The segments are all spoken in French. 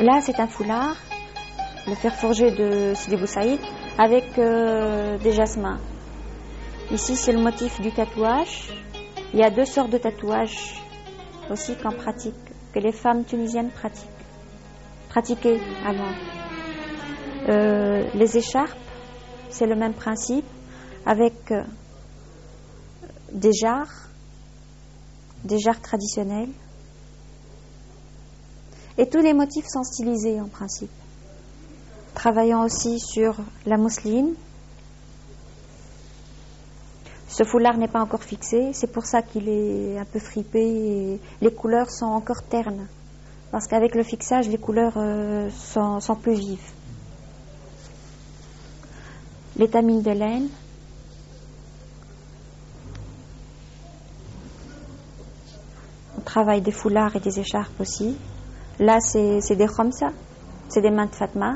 Là, c'est un foulard, le fer forgé de Sidi Bou Saïd, avec des jasmins. Ici, c'est le motif du tatouage. Il y a 2 sortes de tatouages aussi qu'on pratique, que les femmes tunisiennes pratiquaient avant. Les écharpes, c'est le même principe, avec des jarres traditionnels. Et tous les motifs sont stylisés en principe. Travaillant aussi sur la mousseline. Ce foulard n'est pas encore fixé, c'est pour ça qu'il est un peu fripé et les couleurs sont encore ternes. Parce qu'avec le fixage, les couleurs sont plus vives. L'étamine de laine. On travaille des foulards et des écharpes aussi. Là, c'est des khamsa, c'est des mains de Fatma.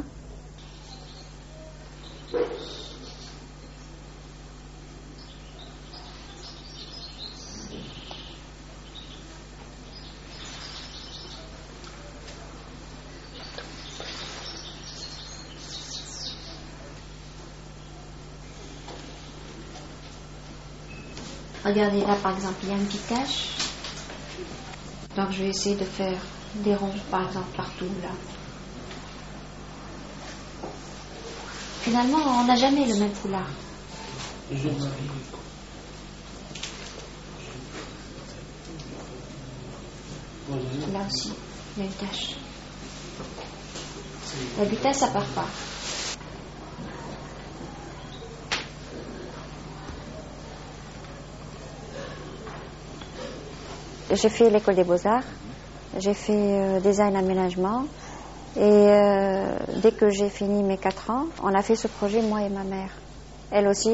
Regardez là, par exemple, il y a une petite tache. Donc, je vais essayer de faire des ronds, par exemple, partout, là. Finalement, on n'a jamais le même foulard. Là aussi, il y a une tache. La vitesse, ça part pas. J'ai fait l'école des beaux-arts, j'ai fait design aménagement et dès que j'ai fini mes 4 ans, on a fait ce projet, moi et ma mère. Elle aussi,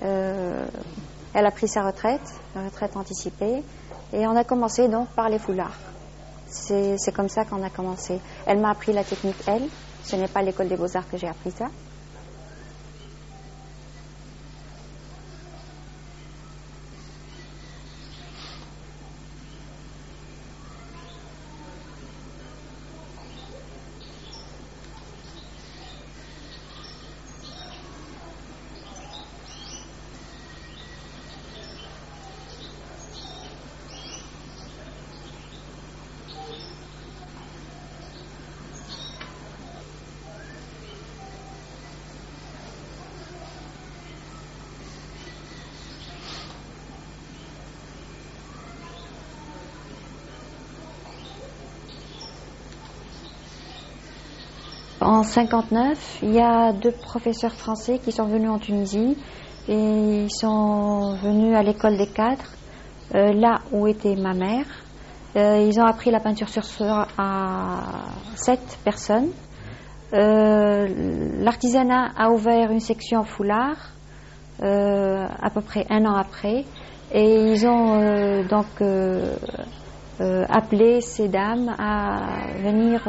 elle a pris sa retraite anticipée et on a commencé donc par les foulards. C'est comme ça qu'on a commencé. Elle m'a appris la technique, elle. Ce n'est pas à l'école des beaux-arts que j'ai appris ça. En 1959, il y a 2 professeurs français qui sont venus en Tunisie et ils sont venus à l'école des cadres, là où était ma mère. Ils ont appris la peinture sur soie à 7 personnes. L'artisanat a ouvert une section foulard à peu près 1 an après et ils ont appelé ces dames à venir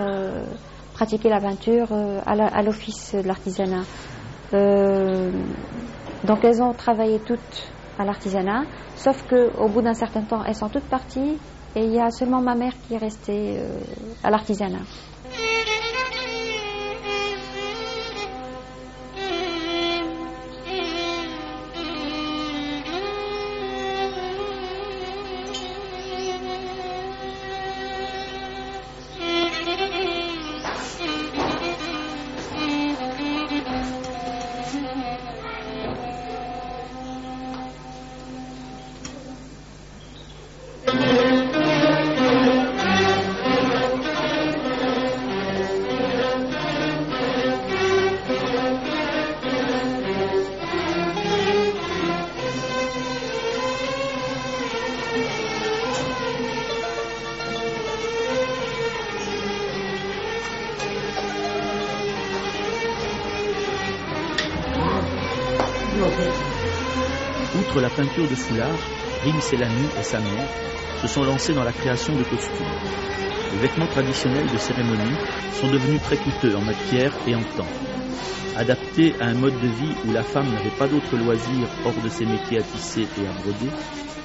pratiquer la peinture à l'office de l'artisanat. Donc elles ont travaillé toutes à l'artisanat, sauf qu'au bout d'un certain temps, elles sont toutes parties et il y a seulement ma mère qui est restée à l'artisanat. Outre la peinture de foulard, Rim Selami et sa mère se sont lancés dans la création de costumes. Les vêtements traditionnels de cérémonie sont devenus très coûteux en matière et en temps. Adaptés à un mode de vie où la femme n'avait pas d'autre loisir hors de ses métiers à tisser et à broder,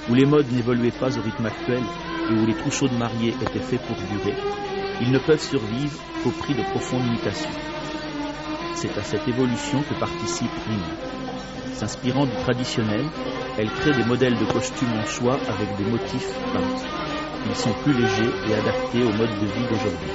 où les modes n'évoluaient pas au rythme actuel et où les trousseaux de mariés étaient faits pour durer, Ils ne peuvent survivre qu'au prix de profondes mutations. C'est à cette évolution que participe Rim. S'inspirant du traditionnel, elle crée des modèles de costumes en soie avec des motifs peints. Ils sont plus légers et adaptés au mode de vie d'aujourd'hui.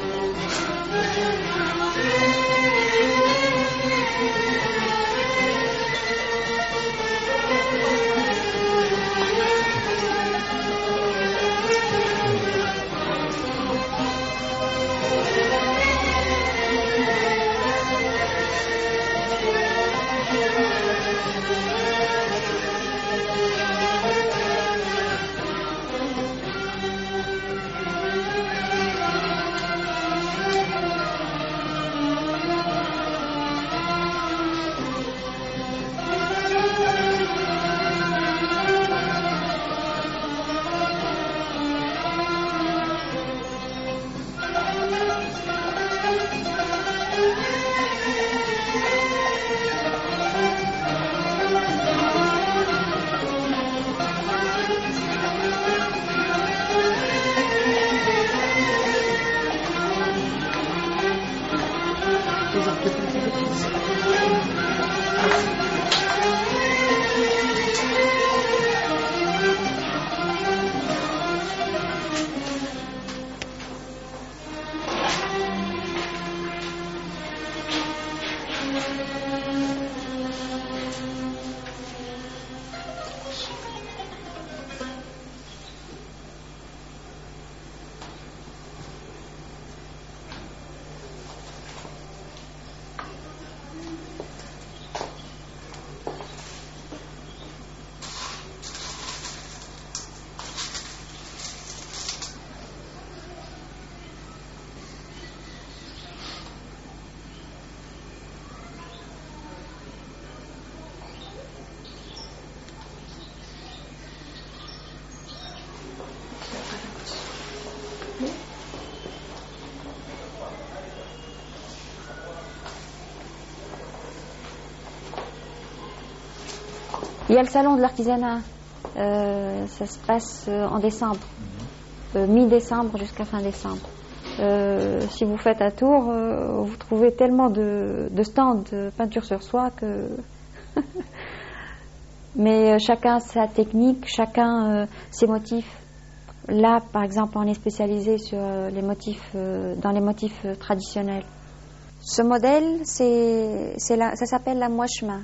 Il y a le salon de l'artisanat, ça se passe en décembre, mi-décembre jusqu'à fin décembre. Si vous faites un tour, vous trouvez tellement de stands de peinture sur soie que... Mais chacun sa technique, chacun ses motifs. Là, par exemple, on est spécialisé sur les motifs, dans les motifs traditionnels. Ce modèle, ça s'appelle la Mouachma.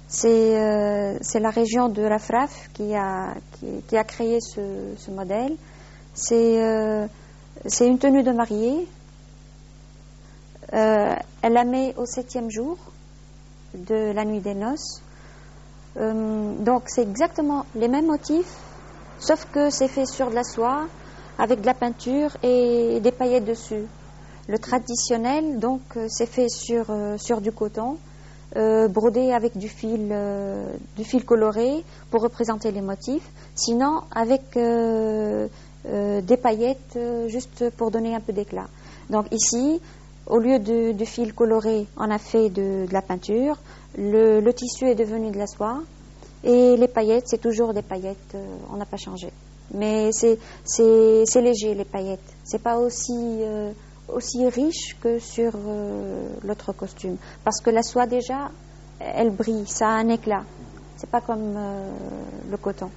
C'est la région de la Fraf qui a créé ce modèle. C'est une tenue de mariée. Elle la met au 7e jour de la nuit des noces. Donc c'est exactement les mêmes motifs, sauf que c'est fait sur de la soie, avec de la peinture et des paillettes dessus. Le traditionnel, donc, c'est fait sur du coton, brodé avec du fil coloré pour représenter les motifs. Sinon, avec des paillettes juste pour donner un peu d'éclat. Donc ici, au lieu de fil coloré, on a fait de la peinture. Le tissu est devenu de la soie. Et les paillettes, c'est toujours des paillettes, on n'a pas changé. Mais c'est léger, les paillettes. C'est pas aussi riche que sur l'autre costume. Parce que la soie, déjà, elle brille, ça a un éclat. C'est pas comme le coton.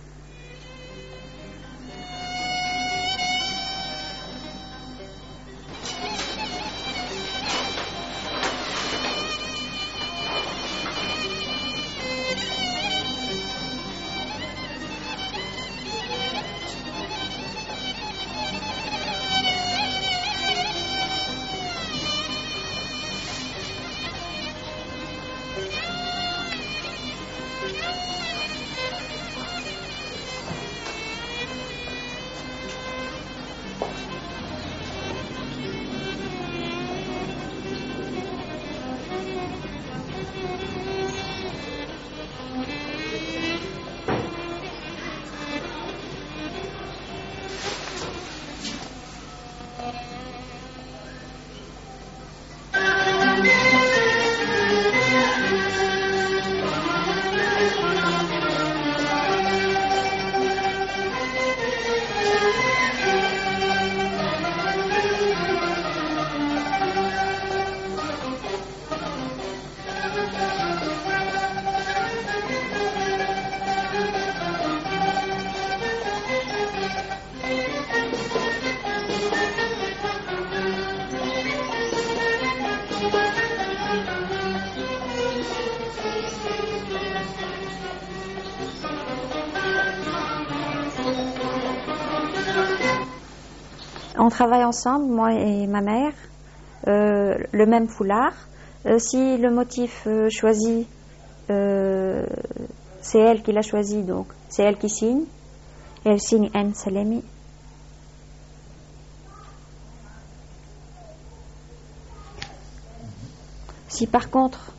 On travaille ensemble, moi et ma mère, le même foulard. Si le motif choisi, c'est elle qui l'a choisi, donc c'est elle qui signe. Et elle signe N. Salemi. Si par contre,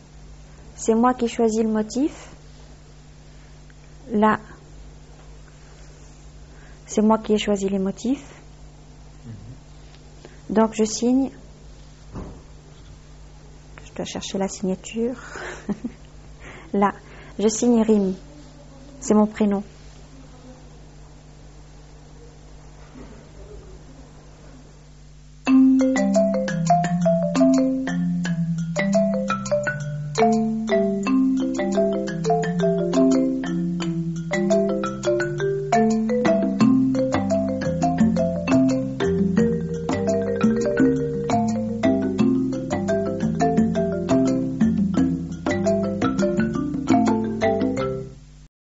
c'est moi qui choisis le motif, là, c'est moi qui ai choisi les motifs. Donc je signe. Je dois chercher la signature. Là, je signe Rim. C'est mon prénom.